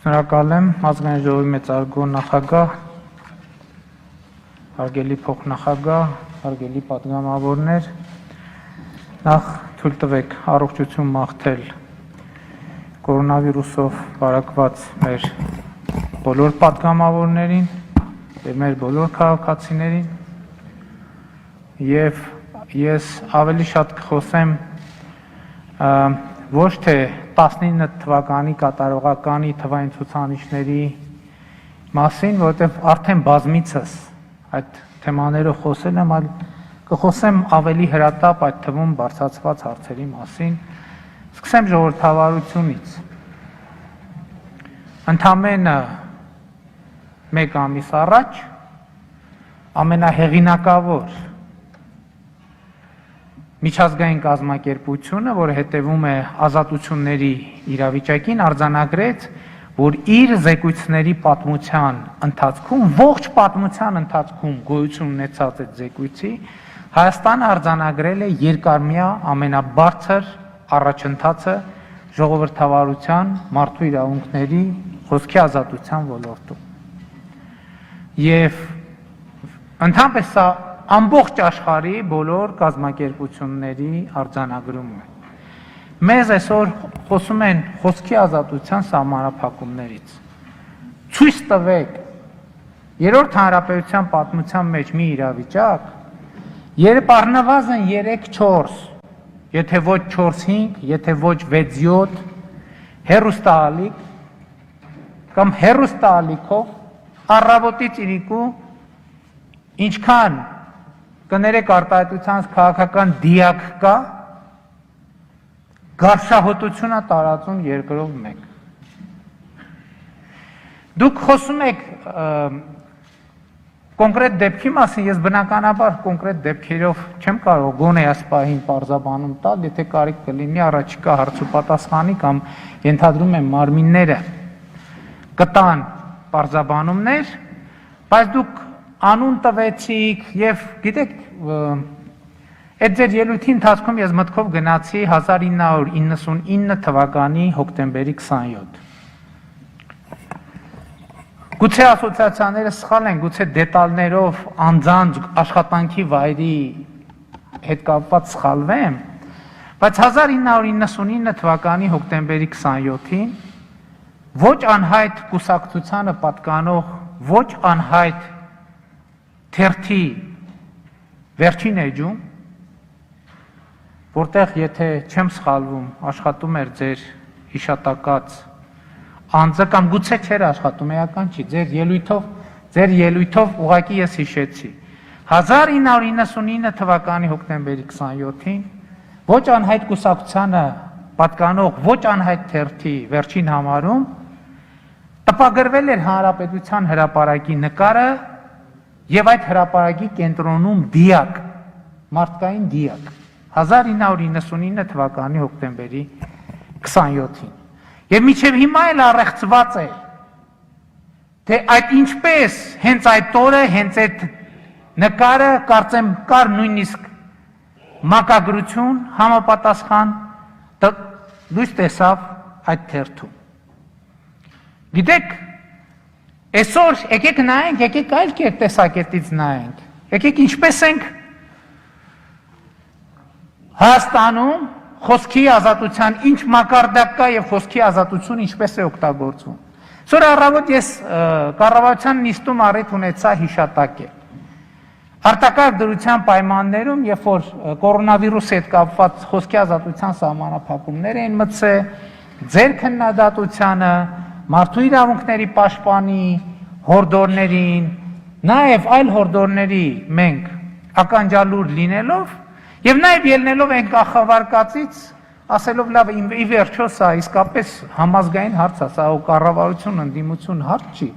Շնորհակալ եմ ազգային ժողովի մեծարգո նախագահ, հարգելի փոխնախագահ, հարգելի պատգամավորներ, նախ թույլ տվեք առողջություն մաղթել կորոնավիրուսով վարակված մեր բոլոր պատգամավորներին եւ մեր բոլոր քաղաքացիներին եւ ես ավելի շատ կխոսեմ ոչ թե 19 թվականի կատարողականի թվային ցուցանիշների մասին, որտեղ արդեն բազմիցս այդ թեմաներով խոսել եմ, այլ կխոսեմ ավելի հրատապ այդ թվում բարձրացված հարցերի մասին։ Սկսեմ ժողովրդավարությունից։ Ընդամենը 1 ամիս առաջ ամենահեղինակավոր միջազգային կազմակերպությունը, որը հետևում է ազատությունների իրավիճակին, արձանագրեց, որ իր զեկույցների պատմության ընթացքում, ողջ պատմության ընթացքում գոյություն ունեցած այդ զեկույցի, Հայաստանը արձանագրել է երկարմյա ամենաբարձր առաջընթացը ժողովրդավարության, մարդու իրավունքների, խոսքի ազատության ոլորտում։ Եվ ընդհանրապես սա ամբողջ աշխարհի բոլոր կազմակերպությունների արձանագրում է։ Մեզ այսօր խոսում են խոսքի ազատության սահմանափակումներից։ Ցույց տվեք երրորդ հանրապետության պատմության մեջ մի իրավիճակ, երբ առնվազն 3-4, եթե ոչ 4-5, եթե ոչ 6-7 հեռուստաալիք կամ հեռուստաալիքով առավոտից իրիկու ինչքան կներեք արտահայտության քաղաքական դիակ կա, գարշահոտությունը տարածում երկրով մեկ։ Դուք խոսում եք կոնկրետ դեպքի մասին, ես բնականաբար կոնկրետ դեպքերով չեմ կարող գոնե ասպահին պարզաբանում տալ, եթե կարիք կլինի առաջիկա հարց ու պատասխանի կամ ենթադրում եմ մարմինները կտան պարզաբանումներ, բայց դուք անուն տվեցիք եւ գիտեք այդ ձեր ելույթի ընթացքում ես մտքով գնացի 1999 թվականի հոկտեմբերի 27։ Գուցե ասոցիացիաները սխալ են, գուցե դետալներով անձանց աշխատանքի վայրի հետ կապված սխալվեմ, բայց 1999 թվականի հոկտեմբերի 27-ին ոչ անհայտ կուսակցությանը պատկանող, ոչ անհայտ թերթի վերջին էջում, որտեղ եթե չեմ սխալվում, աշխատում էր ձեր հիշատակած անձը կամ գուցե չէր աշխատում, էական չի, ձեր ելույթով ուղղակի ես հիշեցի։ 1999 թվականի հոկտեմբերի 27-ին ոչ անհայտ կուսակցությանը պատկանող ոչ անհայտ թերթի վերջին համարում տպագրվել էր Հանրապետության հրապարակի նկարը եւ այդ հրապարակի կենտրոնում դիակ, մարդկային դիակ, 1999 թվականի հոկտեմբերի 27-ին։ Եվ մինչև հիմա էլ առեղծված է, թե այդ ինչպես հենց այդ օրը, հենց այդ նկարը, կարծեմ կար նույնիսկ մակագրություն, համապատասխան լույս տեսավ այդ թերթում։ Գիտեք, այսօր եկեք նայենք, եկեք այլ կերպ տեսակետից նայենք, եկեք ինչպես ենք Հայաստանում խոսքի ազատության ինչ մակարդակ կա եւ խոսքի ազատություն ինչպես է օգտագործվում։ Այսօր առավոտ ես կառավարության նիստում առիթ ունեցա հիշատակել։ Արտակարգ դրության պայմաններում, երբ որ կորոնավիրուսի հետ կապված խոսքի ազատության սահմանափակումներ էին մտցել, ձեր քննադատությանը, մարդու իրավունքների պաշտպանի հորդորներին, նաև այլ հորդորների մենք ականջալուր լինելով եւ նաև ելնելով այն կախավարկածից, ասելով լավ ի վերջո սա իսկապես համազգային հարց է, սա ու կառավարություն ընդդիմություն հարց չի։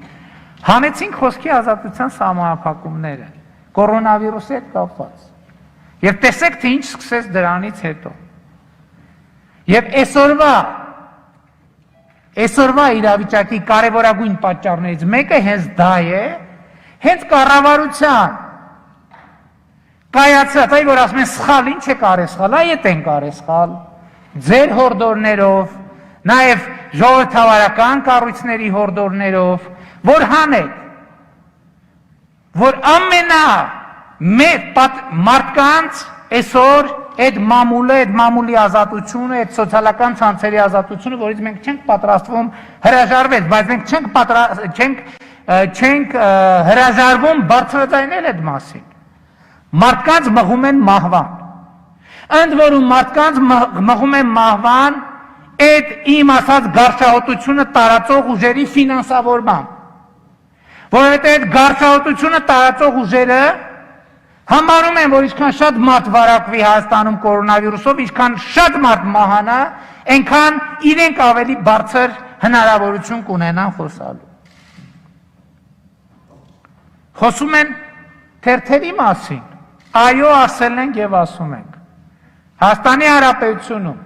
Հանեցինք խոսքի ազատության սահմանափակումները կորոնավիրուսի հետ կապված։ Եվ տեսեք թե ինչ սկսեց դրանից հետո։ Եվ այսօրվա իրավիճակի կարևորագույն պատճառներից մեկը հենց դա է, հենց կառավարության կայացած, այ որ ասում են սխալ, ինչ է կարե սխալ, այդ են կարե սխալ, ձեր հորդորներով, նաև ժողովրդավարական կառույցների հորդորներով, որ հանեք, որ մարդկանց այսօր այդ մամուլի ազատությունը, այդ սոցիալական ցանցերի ազատությունը, որից մենք չենք պատրաստվում հրաժարվել, բայց մենք չենք հրաժարվում բարձրաձայնել այդ մասին։ Մարդկանց մղում են մահվան։ Ընդ որում մարդկանց մղում են մահվան այդ իմ ասած գարշահոտությունը տարածող ուժերի ֆինանսավորմամբ։ Որովհետև այդ գարշահոտությունը տարածող ուժերը համարում են, որ ինչքան շատ մարդ վարակվի Հայաստանում կորոնավիրուսով, ինչքան շատ մարդ մահանա, այնքան իրենք ավելի բարձր հնարավորություն կունենան խոսալու։ Խոսում են թերթերի մասին, այո ասել ենք և ասում ենք։ Հայաստանի Հանրապետությունում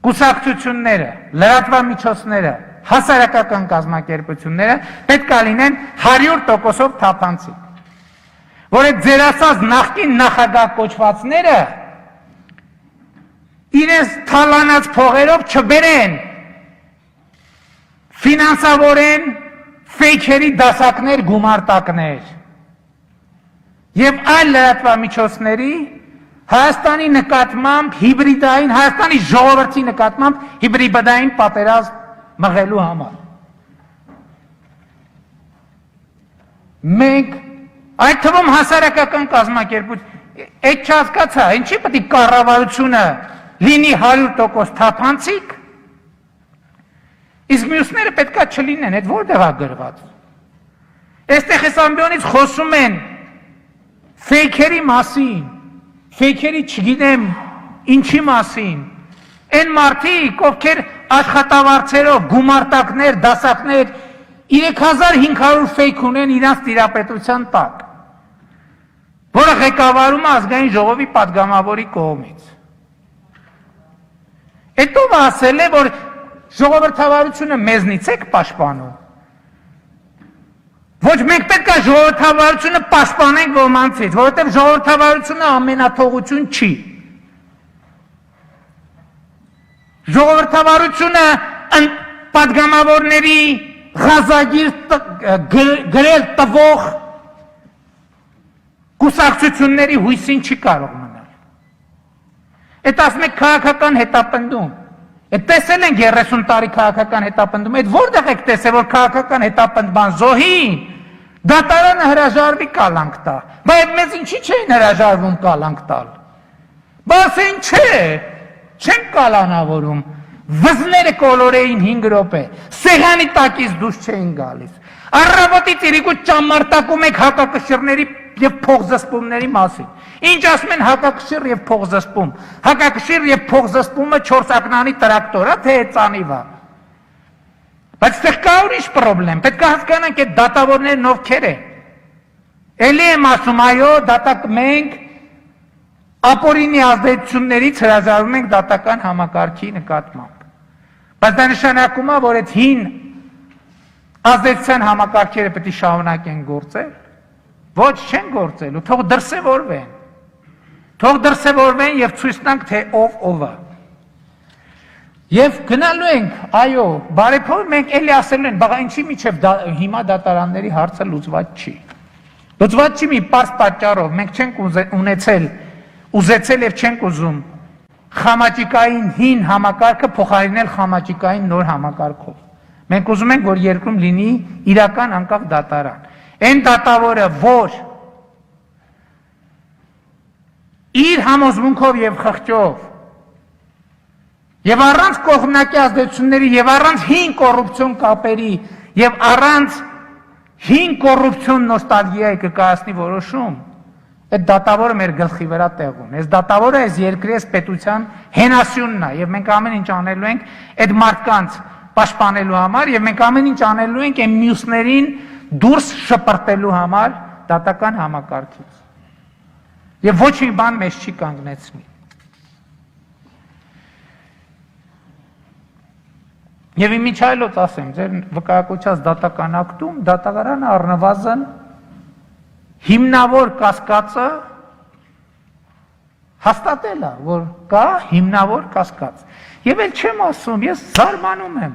կուսակցությունները, լրատվամիջոցները, հասարակական կազմակերպությունները պետք է լինեն 100%-ով թափանցիկ, որ այդ ձեր ասած նախկին նախագահ կոչվածները իրենց թալանած փողերով չբերեն, ֆինանսավորեն ֆեյքերի դասակներ, գումարտակներ և այլ լրատվամիջոցների Հայաստանի նկատմամբ հիբրիդային, Հայաստանի ժողովրդի նկատմամբ հիբրիդային պատերազմ մղելու համար։ Մենք այդ թվում հասարակական կազմակերպություն, այդ չհասկացա, ինչի պետք է կառավարությունը լինի 100% թափանցիկ, իսկ մյուսները պետք է չլինեն, այդ որտեղ է գրված։ Այստեղ այս ամբիոնից խոսում են ֆեյքերի մասին, ֆեյքերի չգիտեմ ինչի մասին, այն մարդիկ, ովքեր աշխատավարձերով, գումարտակներ, դասակներ, 3500 ֆեյք ունեն իրանց տիրապետության տակ, որը ղեկավարում է ազգային ժողովի պատգամավորի կողմից։ Այդ ով ասել է, որ ժողովրդավարությունը մեզնից եք պաշտպանում։ Ոչ մենք պետք է ժողովրդավարությունը պաշտպանենք ոմանցից, որովհետև ժողովրդավարությունը ամենաթողություն չի։ Ժողովրդավարությունը պատգամավորների ղազագիր գրել տվող կուսակցությունների հույսին չի կարող մնալ։ Այդ ասում եք քաղաքական հետապնդում։ Այդ տեսել ենք 30 տարի քաղաքական հետապնդում, այդ որտեղ եք տեսել, որ քաղաքական հետապնդման զոհին դատարանը հրաժարվի կալանք տա, բայց մեզ ինչի չէին հրաժարվում կալանք տալ, բայց այն չէ, չենք կալանավորում, վզները կոլորեին 5 րոպե, սեղանի տակից դուրս չէին գալիս, առավոտից իրիկուց ճամարտակում եք հակակշիռների և փողզսպումների մասին, ինչ ասում են հակակշիռ և փողզսպում, հակակշիռ և փողզսպումը 4 ակնանի տրակտոր է, թե ծանիվ է, բայց ստեղ կա ուրիշ պրոբլեմ, պետք է հասկանանք այդ դատավորներն ովքեր են, էլի եմ ասում, այո, մենք ապօրինի ազդեցություններից հրաժարվում ենք դատական համակարգի նկատմամբ, բայց դա նշանակում է, որ այդ հին ազդեցության համակարգերը պետք է շարունակեն գործել, ոչ չեն գործելու, թող դրսևորվեն և ցույց տանք, թե ով է։ Եվ գնալու ենք, այո, բարեփոխ մենք էլի ասելու են, բաղա ինչի միջև հիմա դատարանների հարցը լուծված չի։ Լուծված չի մի պարզ պատճառով, մենք չենք ուզեցել և չենք ուզում խամաճիկային հին համակարգը փոխարինել խամաճիկային նոր համակարգով։ Մենք ուզում ենք, որ երկրում լինի իրական անկախ դատարան։ Այն դատավորը, որ իր համոզմունքով և խղճով և առանց կողմնակի ազդեցությունների և առանց հին կոռուպցիոն կապերի և առանց հին կոռուպցիոն նոստալգիայի կկայացնի որոշում, այդ դատավորը մեր գլխի վրա տեղ ունի։ Այս դատավորը այս երկրի այս պետության հենասյունն է և մենք ամեն ինչ անելու ենք այդ մարդկանց պաշտպանելու համար և մենք ամեն ինչ անելու ենք այն մյուսներին դուրս շպրտելու համար դատական համակարգից։ Եվ ոչ մի բան մեզ չի կանգնեցնի։ Եվ իմիջայլոց ասեմ, ձեր վկայակոչած դատական ակտում դատարանը առնվազն հիմնավոր կասկածը հաստատել է, որ կա հիմնավոր կասկած։ Եվ էլ չեմ ասում, ես զարմանում եմ։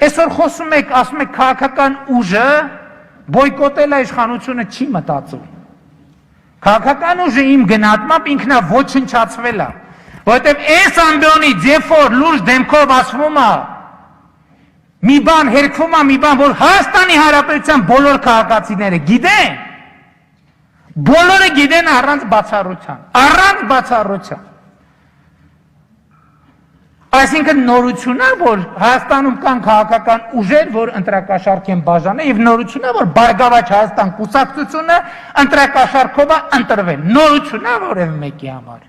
Այսօր խոսում եք, ասում եք քաղաքական ուժը բոյկոտել է իշխանությունը չի մտածում։ Քաղաքական ուժը իմ գնահատմամբ ինքնա ոչնչացվել է, որովհետև այս ամբիոնից երբ որ լուրջ դեմքով ասվում է մի բան հերքվում է մի բան, որ Հայաստանի Հանրապետության բոլոր քաղաքացիները գիտեն, բոլորը գիտեն առանց բացառության։ Այսինքն նորություն է, որ Հայաստանում կան քաղաքական ուժեր, որ ընտրակաշառք են բաժանել, եւ նորություն է, որ Բարգավաճ Հայաստան կուսակցությունը ընտրակաշառքով է ընտրվել։ Նորություն է որևէ մեկի համար։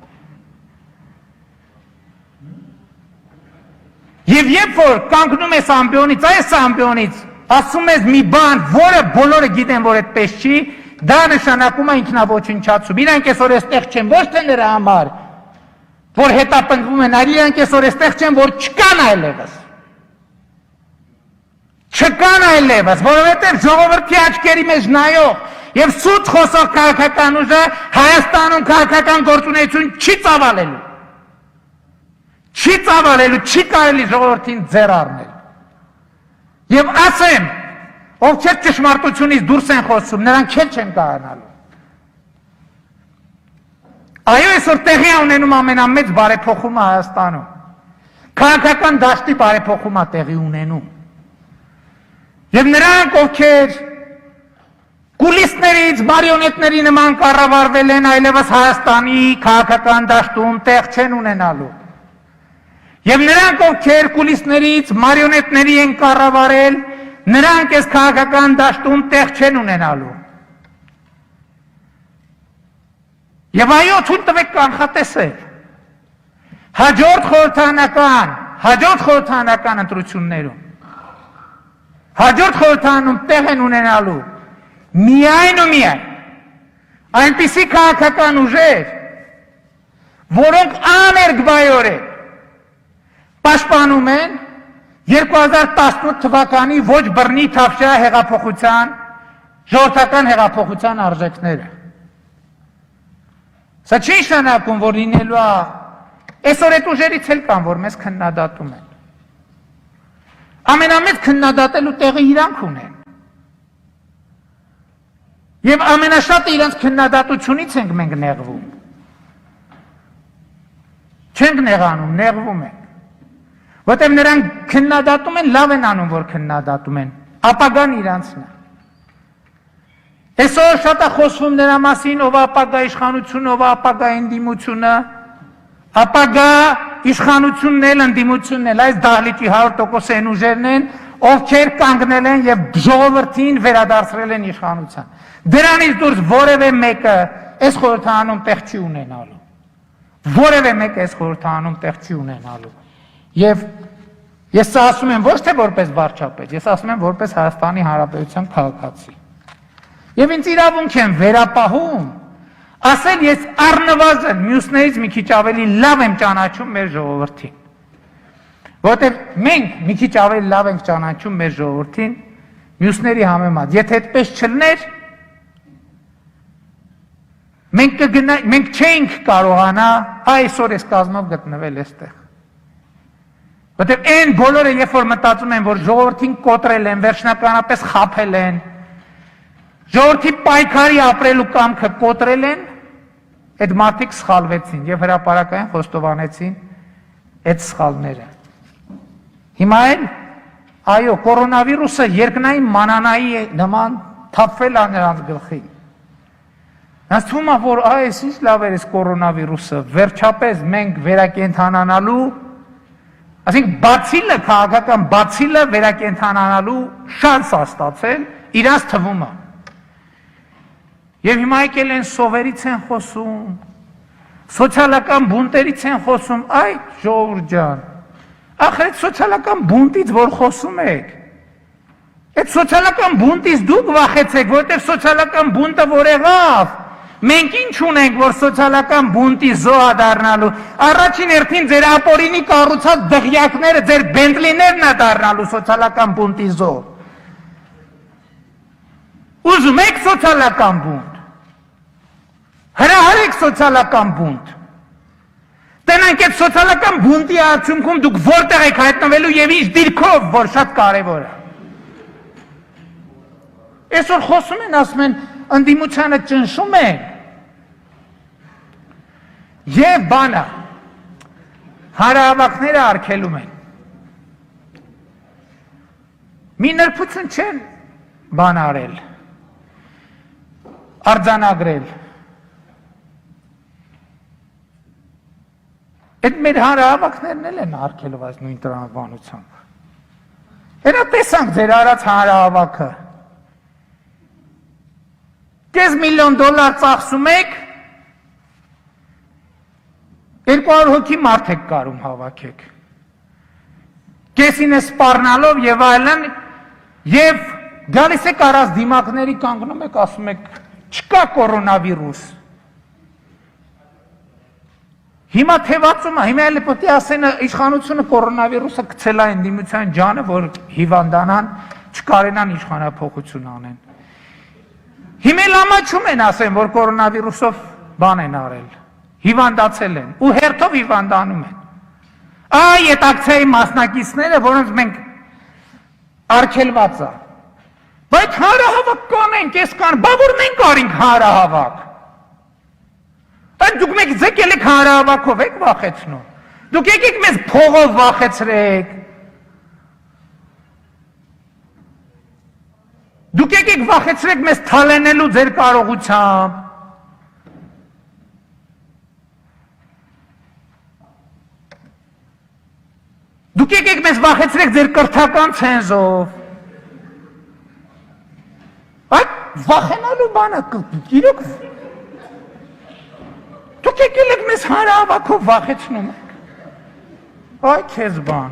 Եվ երբ որ կանգնում ես ամբիոնից, այս ամբիոնից ասում ես մի բան, որը բոլորը գիտեն, որ այդպես չի, դա նշանակում է ինքնաոչնչացում։ Իրանք այսօր այստեղ չեն ոչ թե նրա համար, որ հետապնդվում են, այլ իրանք այսօր այստեղ չեն, որ չկան այլևս։ Չկան այլևս, որովհետև ժողովրդի աչքերի մեջ նայող եւ սուտ խոսող քաղաքական ուժը Հայաստանում քաղաքական գործունեություն չի ծավալելու։ Չի ծավալելու, չի կարելի ժողովրդին ձեռ առնել։ Եվ ասեմ, ովքեր ճշմարտությունից դուրս են խոսում, նրանք չեն կարողանալու։ Այո, այսօր տեղի է ունենում ամենամեծ բարեփոխումը Հայաստանում։ Քաղաքական դաշտի բարեփոխումը տեղի ունենում։ Եվ նրանք, ովքեր կուլիսներից մարիոնետների նման կառավարվել են, այլևս Հայաստանի քաղաքական դաշտում տեղ չեն ունենալու։ Եվ նրանք, ովքեր կուլիսներից մարիոնետների են կառավարել, նրանք այս քաղաքական դաշտում տեղ չեն ունենալու։ Եվ այո, թույլ տվեք կանխատեսել։ Հաջորդ խորհրդարանական ընտրություններում, հաջորդ խորհրդարանում տեղ են ունենալու միայն ու միայն այնպիսի քաղաքական ուժեր, որոնք աներկբայորեն պաշտպանում են 2018 թվականի ոչ բռնի թավշյա հեղափոխության, ժողովրդական հեղափոխության արժեքները։ Սա չի նշանակում, որ լինելու է, այսօր այդ ուժերից էլ կան, որ մեզ քննադատում են։ Ամենամեծ քննադատելու տեղը իրանք ունեն։ Եվ ամենաշատը իրանց քննադատությունից ենք մենք նեղվում։ Չենք նեղանում, նեղվում ենք։ Որտեղ նրանք քննադատում են, լավ են անում, որ քննադատում են, ապագան իրանցն է։ Այսօր շատ է խոսվում նրա մասին, ով ապագա իշխանությունը, ով ապագա ընդդիմությունը, ապագա իշխանությունն էլ, ընդդիմությունն էլ, այս դահլիճի 100% են ուժերն են, ովքեր կանգնել են եւ ժողովրդին վերադարձրել են իշխանության։ Դրանից դուրս որևէ մեկը այս խորհրդարանում տեղ չի ունենալու։ Որևէ մեկը այս խորհրդարանում տեղ չի ունենալու։ Եվ ես ասում եմ ոչ թե որպես վարչապետ, ես ասում եմ որպես Հայաստանի Հանրապետության քաղաքացի։ Եվ ինձ իրավունք եմ վերապահում, ասել ես առնվազն մյուսներից մի քիչ ավելի լավ եմ ճանաչում մեր ժողովրդին։ Որտեղ մենք մի քիչ ավելի լավ ենք ճանաչում մեր ժողովրդին մյուսների համեմատ։ Եթե այդպես չլներ, մենք չէինք կարողանա այսօր այս կազմով գտնվել այստեղ։ Որտեղ այն բոլորը երբ որ մտածում են, որ ժողովրդին կոտրել են, վերջնականապես խաբել են, ժողովրդի պայքարի ապրելու կամքը կոտրել են, այդ մարդիկ սխալվեցին եւ հրապարակային խոստովանեցին այդ սխալները։ Հիմա էլ այո, կորոնավիրուսը երկնային մանանայի նման թափվել է նրանց գլխին։ Նրանց թվում է, որ այս ինչ լավ էր այս կորոնավիրուսը, վերջապես մենք վերակենդանանալու, ասենք բացիլը, քաղաքական բացիլը վերակենդանանալու շանս է ստացել, իրանց թվում է։ Եվ հիմա եկել են սովերից են խոսում, սոցիալական բունտերից են խոսում, այ ժողովուրդ ջան, ախր այդ սոցիալական բունտից որ խոսում եք, այդ սոցիալական բունտից դուք վախեցեք, որտեղ սոցիալական բունտը որ եղավ, մենք ինչ ունենք, որ սոցիալական բունտի զոհ դառնալու, առաջին հերթին ձեր ապօրինի կառուցած դղյակները, ձեր բենտլիներն է դառնալու սոցիալական բունտի զոհ։ Ուզում եք սոցիալական բունտ։ Հրահարեք սոցիալական բունտ։ Տենանք այդ սոցիալական բունտի արդյունքում դուք որտեղ եք հայտնվելու եւ ինչ դիրքով, որ շատ կարեւոր է։ Այսօր խոսում են, ասում են, ընդդիմությանը ճնշում են։ Եվ բանը, հանրահավաքները արգելում են։ Մի նրբություն չեն բան արել, արձանագրել։ Այդ մեր հանրահավաքներն էլ են արգելով այս նույն տրամաբանությամբ։ Հետո տեսանք ձեր արած հանրահավաքը։ $5 միլիոն ծախսում եք, 200 հոգի մարդ եք կարում հավաքեք։ Կեսին է սպառնալով եւ այլն, եւ գալիս եք առած դիմակների կանգնում եք, ասում եք, չկա կորոնավիրուս։ Հիմա թևածում է, հիմա էլ պետք է ասեն իշխանությունը կորոնավիրուսը գցել է ընդդիմության ջանը, որ հիվանդանան, չկարենան իշխանափոխություն անեն։ Հիմա էլ ամաչում են ասեն, որ կորոնավիրուսով բան են արել, հիվանդացել են ու հերթով հիվանդանում են։ Այ այդ ակցիայի մասնակիցները, որոնց մենք արգելված է։ Բայց հանրահավաք կանենք, ես կան, բա որ մենք արինք հանրահավաք։ Այդ դուք մեկ ձեկել եք հանրահավաքով եք վախեցնում։ Դուք եկեք մեզ փողով վախեցրեք։ Դուք եկեք վախեցրեք մեզ թալենելու ձեր կարողությամբ։ Դուք եկեք մեզ վախեցրեք ձեր կրթական ցենզով։ Այդ վախենալու բանը իրոք դուք եկել եք մեզ հանրահավաքով վախեցնում եք։ Այ քեզ բան։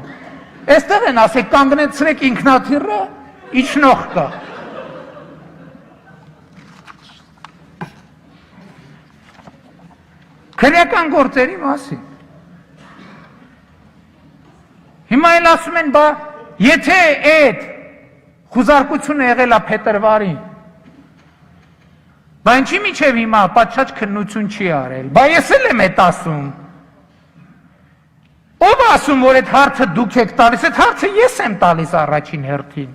Այստեղ են ասեք կանգնեցրեք ինքնաթիռը, իջնող կա։ Քրեական գործերի մասին։ Հիմա էլ ասում են, բա, եթե այդ խուզարկությունը եղել է փետրվարին, բա ինչի միջև հիմա պատշաճ քննություն չի արել, բա ես էլ եմ էդ ասում։ Ով ասում, որ այդ հարցը դուք եք տալիս, այդ հարցը ես եմ տալիս առաջին հերթին։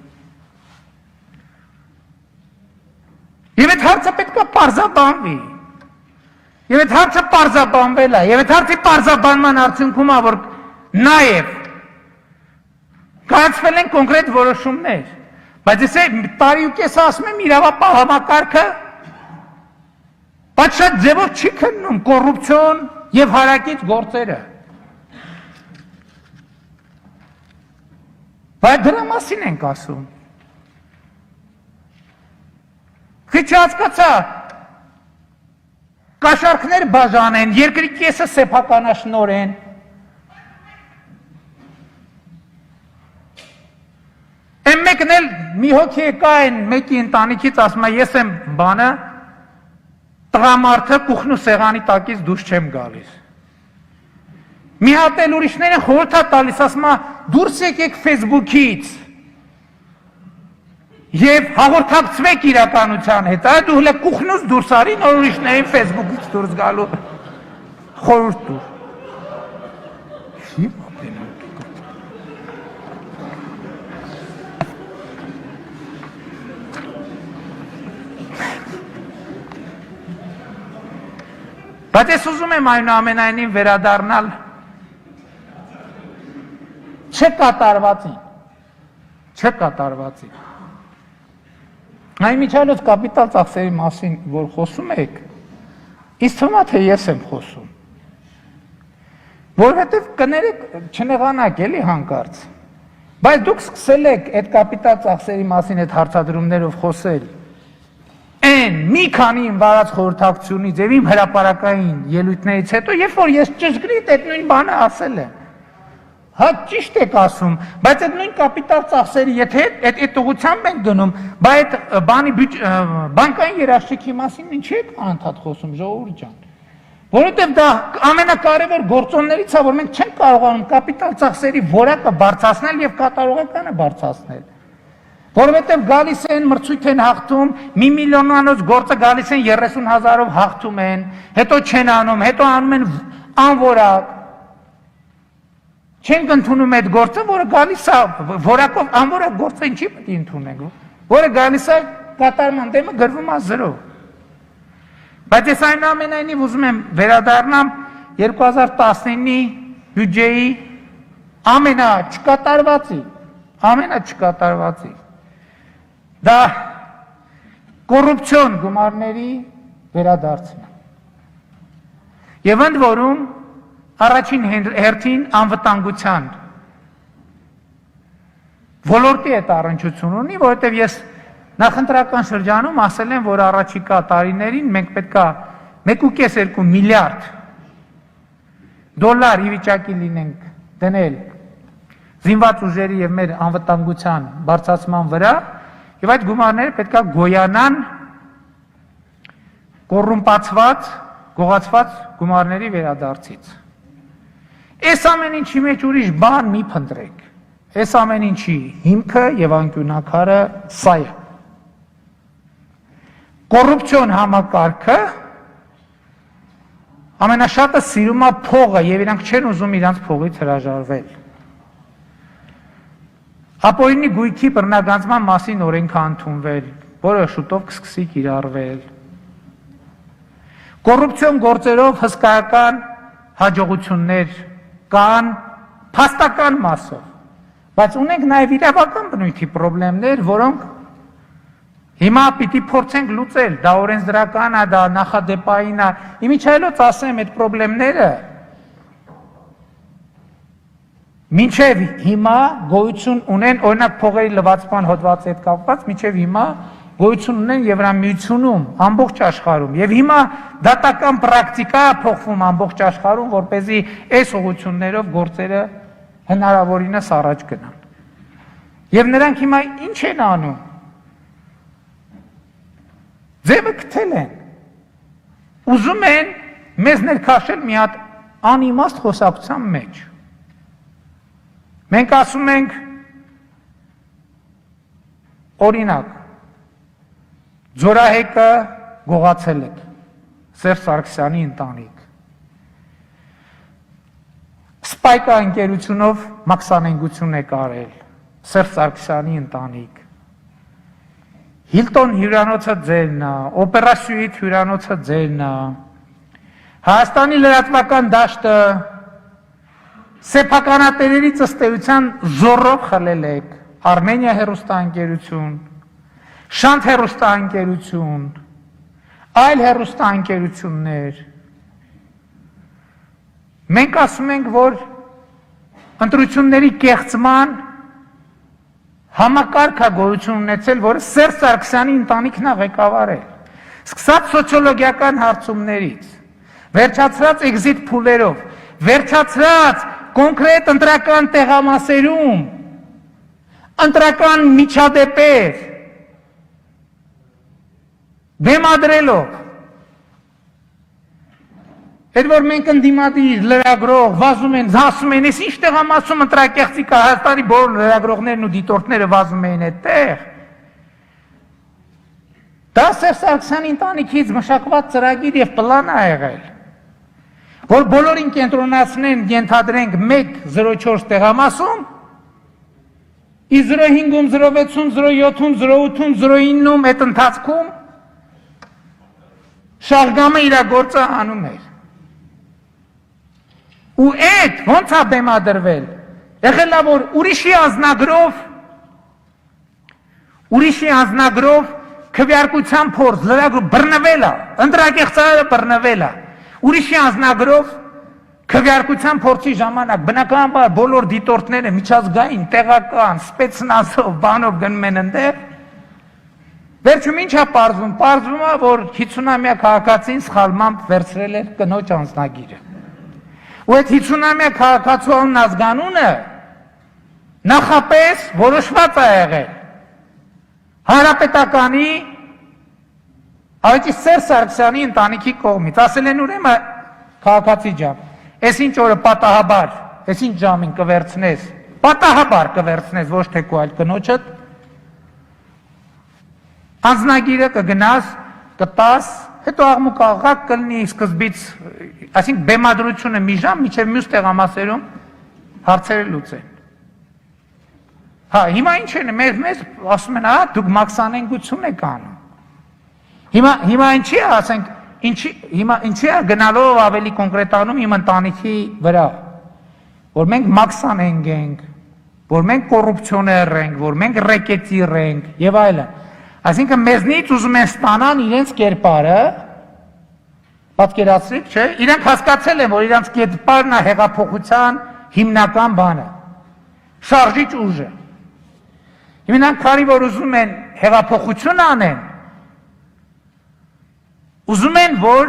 Եվ այդ հարցը պետք է պարզաբանվի։ Եվ այդ հարցը պարզաբանվել է, եւ այդ հարցի պարզաբանման արդյունքում է, որ նաեւ կայացվել են կոնկրետ որոշումներ, բայց ես տարի ու կես ասում եմ իրավապահ համակարգը պատշաճ ձևով չի քննում կոռուպցիոն եւ հարակից գործերը։ Բայց դրա մասին ենք ասում։ Քիչ հասկացա, կաշառքներ բաժանեն, երկրի կեսը սեփականաշնորհեն։ Եմ մեկն էլ մի հոգի եկա են մեկի ընտանիքից ասում է ես եմ բանը տղամարդը կուխն ու սեղանի տակից դուրս չեմ գալիս։ Մի հատ էլ ուրիշները խորհուրդ է տալիս, ասում է դուրս եկեք Facebook-ից եւ հաղորդակցվեք իրականության հետ, այ դու հենց կուխնուց դուրս արի, նոր ուրիշներին Facebook-ից դուրս գալու խորհուրդ տուր։ Բայց ես ուզում եմ այնուամենայնիվ վերադառնալ չկատարվածին։ Այնմիջայլոց կապիտալ ծախսերի մասին, որ խոսում եք, ինձ թվում է, թե ես եմ խոսում։ Որովհետև կներեք, չնեղանաք էլի հանկարծ։ Բայց դուք սկսել եք այդ կապիտալ ծախսերի մասին այդ հարցադրումներով խոսել։ Այն մի քանի իմ վարած խորհրդակցությունից եւ իմ հրապարակային ելույթներից հետո, երբ որ ես ճշգրիտ այդ նույն բանը ասել եմ, հա ճիշտ եք ասում, բայց այդ նույն կապիտալ ծախսերի, եթե այդ ուղղությամբ ենք գնում, բայց այդ բանի բանկային երաշխիքի մասին ինչի եք անընդհատ խոսում, ժողովուրդ ջան։ Որովհետև դա ամենակարևոր գործոններից է, որ մենք չենք կարողանում կապիտալ ծախսերի որակը բարձրացնել եւ կատարողականը բարձրացնել։ Որովհետև գալիս են մրցույթ են հաղթում, 1 միլիոնանոց գործը գալիս են 30,000-ով հաղթում են, հետո չեն անում, հետո անում են անորակ։ Չենք ընդունում այդ գործը, որը գալիս է որակով անորակ գործը ինչի պետք է ընդունենք, որը գալիս է կատարման դեմը գրվում է 0։ Բայց ես այնուամենայնիվ ուզում եմ վերադառնամ 2019-ի բյուջեի ամենաչկատարվածի դա կոռուպցիոն գումարների վերադարձն է։ Եվ ընդ որում առաջին հերթին անվտանգության ոլորտի հետ առնչություն ունի, որովհետև ես նախընտրական շրջանում ասել եմ, որ առաջիկա տարիներին մենք պետքա 1.5-2 միլիարդ դոլար ի վիճակի լինենք դնել զինված ուժերի եւ մեր անվտանգության բարձրացման վրա, եւ այդ գումարները պետքա գոյանան կոռումպացված, գողացված գումարների վերադարձից։ Այս ամեն ինչի մեջ ուրիշ բան մի փնտրեք։ Այս ամեն ինչի հիմքը եւ անկյունակարը սա է։ Կոռուպցիոն համակարգը ամենաշատը սիրում է փողը եւ իրանք չեն ուզում իրանք փողից հրաժարվել։ Ապօրինի գույքի բռնագանձման մասին օրենք է ընդունվել, որը շուտով կսկսի կիրառվել։ Կոռուպցիոն գործերով հսկայական հաջողություններ կան փաստական մասով, բայց ունենք նաև իրավական բնույթի խնդիրներ, որոնք հիմա պիտի փորձենք լուծել, դա օրենսդրական է, դա նախադեպային է, իմիջայլոց ասեմ այդ խնդիրները մինչև հիմա գոյություն ունեն, օրինակ փողերի լվացման հոդվածի հետ կապված, մինչև հիմա գոյություն ունեն Եվրամիությունում, ամբողջ աշխարհում, եւ հիմա դատական պրակտիկա փոխվում ամբողջ աշխարհում, որպեսզի այս ուղղություններով գործերը հնարավորինս առաջ գնան։ Եվ նրանք հիմա ինչ են անում։ Ձևը գտել են։ Ուզում են մեզ ներքաշել մի հատ անիմաստ խոսակցության մեջ։ Մենք ասում ենք օրինակ Ձորահեկը գողացել եք Սերժ Սարգսյանի ընտանիք։ Սպայկա ընկերությունով մաքսանենգություն է կարել Սերժ Սարգսյանի ընտանիք։ Հիլտոն հյուրանոցը ձերն է, Օպերա Սյուիթ հյուրանոցը ձերն է։ Հայաստանի լրատվական դաշտը սեփականատերերի ծստեության զորով խլել եք Արմենիա հեռուստաընկերություն, Շանթ հեռուստաընկերություն, այլ հեռուստաընկերություններ։ Մենք ասում ենք, որ ընտրությունների կեղծման համակարգ է գոյություն ունեցել, որը Սերժ Սարգսյանի ընտանիքն է ղեկավարել։ Սկսած սոցիոլոգիական հարցումներից, վերջացրած էքզիթ փուլերով, վերջացրած կոնկրետ ընտրական տեղամասերում, ընտրական միջադեպեր բեմադրելով, այդ որ մենք ընդդիմադիր լրագրող վազում են, ասում են, ես ինչ տեղամասում ընտրակեղծիկ Հայաստանի բոլոր լրագրողներն ու դիտորդները վազում էին այդտեղ։ Դա Սերժ Սարգսյանի ընտանիքից մշակված ծրագիր եւ պլան է եղել, որ բոլորին կենտրոնացնեն, ենթադրենք 1-04 տեղամասում, ի 05-ում, 06-ում, 07-ում, 08-ում, 09-ում այդ ընթացքում շահգամը իր գործը անում էր։ Ու այդ ոնց է բեմադրվել, եղել է, որ ուրիշի անձնագրով քվեարկության փորձ, լրագրող բռնվել է, ընտրակեղծարարը բռնվել է, ուրիշի անձնագրով քվեարկության փորձի ժամանակ բնականաբար բոլոր դիտորդները միջազգային, տեղական, սպեցնազով, բանով գնում են ընդեղ, վերջում ինչ է պարզվում, պարզվում է, որ 50-ամյա քաղաքացին սխալմամբ վերցրել էր կնոջ անձնագիրը։ Ու այդ 50-ամյա քաղաքացու ազգանունը նախապես որոշված է եղել Հանրապետականի Այդի Սերժ Սարգսյանի ընտանիքի կողմից, ասել են ուրեմն քաղաքացի ջան, այս ինչ օրը պատահաբար, այս ինչ ժամին կվերցնես, պատահաբար կվերցնես ոչ թե քո այլ կնոջդ, Անձնագիրը կգնաս, կտաս, հետո աղմուկ աղաղակ կլինի սկզբից, այսինքն բեմադրությունը մի ժամ, մինչև մյուս տեղամասերում հարցերը լուծեն։ Հա, հիմա ինչ են, մեզ ասում են, դուք մաքսանենգություն եք անում։ Հիմա ինչի է, ասենք, ինչի է գնալով ավելի կոնկրետանում իմ ընտանիքի վրա, որ մենք մաքսանենք ենք, որ մենք կոռուպցիոներ ենք, որ մենք ռեկետիր ենք եւ այլն։ Այսինքն մեզնից ուզում են ստանան իրենց կերպարը, պատկերացրիք, չէ՞, իրենք հասկացել են, որ իրենց կերպարն է հեղափոխության հիմնական բանը, շարժիչ ուժը։ Իրանք քանի որ ուզում են հեղափոխություն անեն, ուզում են, որ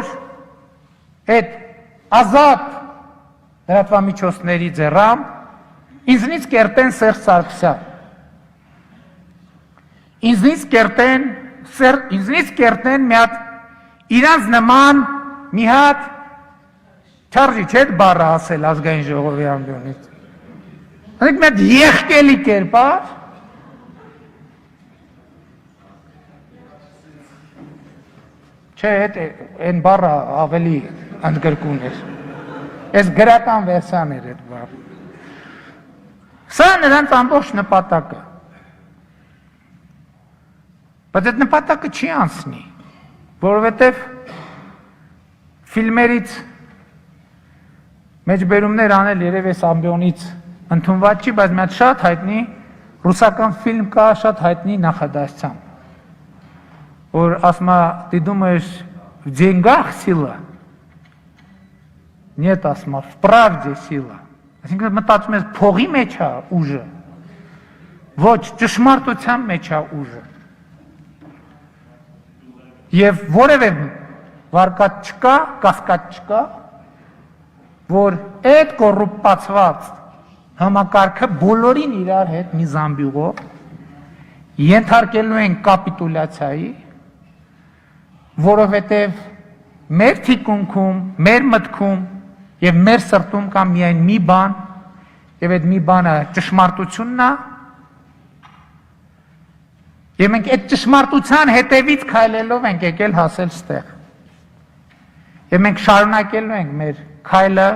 այդ ազատ լրատվամիջոցների ձեռամբ ինձնից կերտեն Սերժ Սարգսյան, ինձնից կերտեն մի հատ իրանց նման մի հատ չարժի չէ բառը ասել ազգային ժողովի ամբիոնից, մի հատ եղկելի կերպար, չէ, այն բառը ավելի ընդգրկուն էր, այս գրական վերսիան էր այդ բառը։ Սա նրանց ամբողջ նպատակը, բայց այդ նպատակը չի անցնի, որովհետև ֆիլմերից մեջբերումներ անել երև այս ամբիոնից ընդունված չի, բայց մի հատ շատ հայտնի ռուսական ֆիլմ կա շատ հայտնի նախադասությամբ, որ ասում է, ты думаешь, в деньгах сила? Нет, ասում է, в правде сила։ Այսինքն մտածում ես փողի մեջ է ուժը, ոչ ճշմարտության մեջ է ուժը։ Եվ որևէ վարկած չկա, կասկած չկա, որ այդ կոռուպացված համակարգը բոլորին իրար հետ մի զամբյուղով ենթարկելու են կապիտուլյացիայի, որովհետև մեր թիկունքում, մեր մտքում եւ մեր սրտում կա միայն մի բան, եւ այդ մի բանը ճշմարտությունն է, եւ մենք այդ ճշմարտության հետևից քայլելով ենք եկել հասել ստեղ։ Եվ մենք շարունակելու ենք մեր քայլը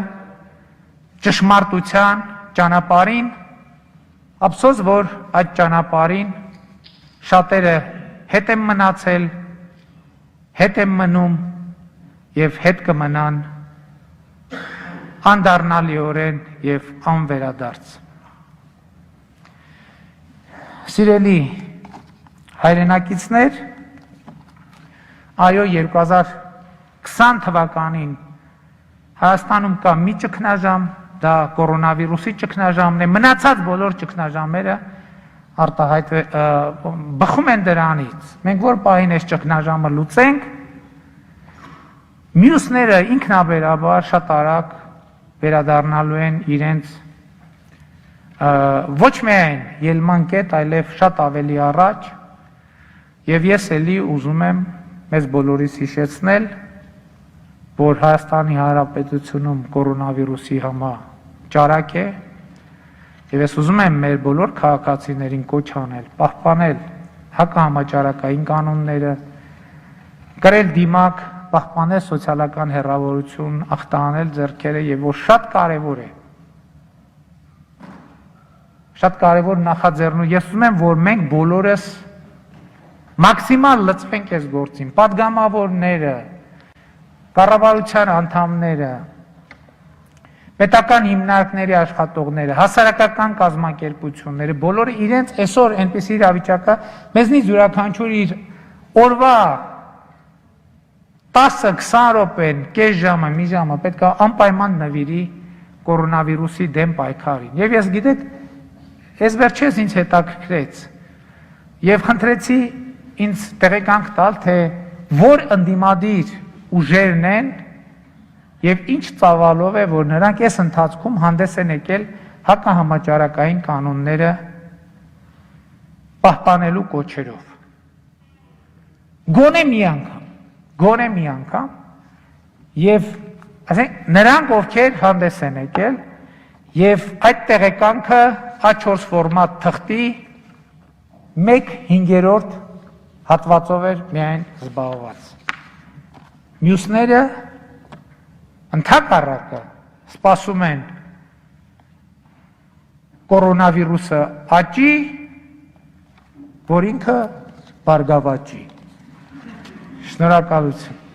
ճշմարտության ճանապարհին, ափսոս որ այդ ճանապարհին շատերը հետ են մնացել, հետ են մնում եւ հետ կմնան անդառնալիորեն եւ անվերադարձ։ Սիրելի հայրենակիցներ, այո 2020 թվականին Հայաստանում կա մի ճգնաժամ, դա կորոնավիրուսի ճգնաժամն է, մնացած բոլոր ճգնաժամերը բխում են դրանից։ Մենք որ պահին այս ճգնաժամը լուծենք, մյուսները ինքնաբերաբար շատ արագ վերադառնալու են իրենց ոչ միայն ելման կետ, այլև շատ ավելի առաջ, եւ ես էլի ուզում եմ մեզ բոլորիս հիշեցնել, որ Հայաստանի Հանրապետությունում կորոնավիրուսի ճարակ է, եւ ես ուզում եմ մեր բոլոր քաղաքացիներին կոչ անել, պահպանել հակահամաճարակային կանոնները, կրել դիմակ, պահպանել սոցիալական հեռավորություն, ախտահանել ձեռքերը եւ որ շատ կարեւոր նախաձեռնու, ես ուզում եմ, որ մենք բոլորս մաքսիմալ լծվենք այս գործին, պատգամավորները, կառավարության անդամները, պետական հիմնարկների աշխատողները, հասարակական կազմակերպությունները, բոլորը իրենց այսօր այնպիսի իրավիճակա, մեզնից յուրաքանչյուր իր օրվա 10-20 րոպեն, կես ժամը, մի ժամը պետք է անպայման նվիրի կորոնավիրուսի դեմ պայքարին։ Եվ ես գիտեք, ես վերջերս ինձ հետաքրքրեց եւ խնդրեցի ինձ տեղեկանք տալ, թե որ ընդդիմադիր ուժերն են եւ ինչ ծավալով է, որ նրանք այս ընթացքում հանդես են եկել հակահամաճարակային կանոնները պահպանելու կոչերով։ Գոնե մի անգամ եւ ասենք նրանք ովքեր հանդես են եկել եւ այդ տեղեկանքը A4 ֆորմատ թղթի 1/5 հատվածով էր միայն զբաղված։ Մյուսները ընդհակառակը սպասում են կորոնավիրուսը աճի, որ ինքը բարգավաճի։ Շնորհակալություն։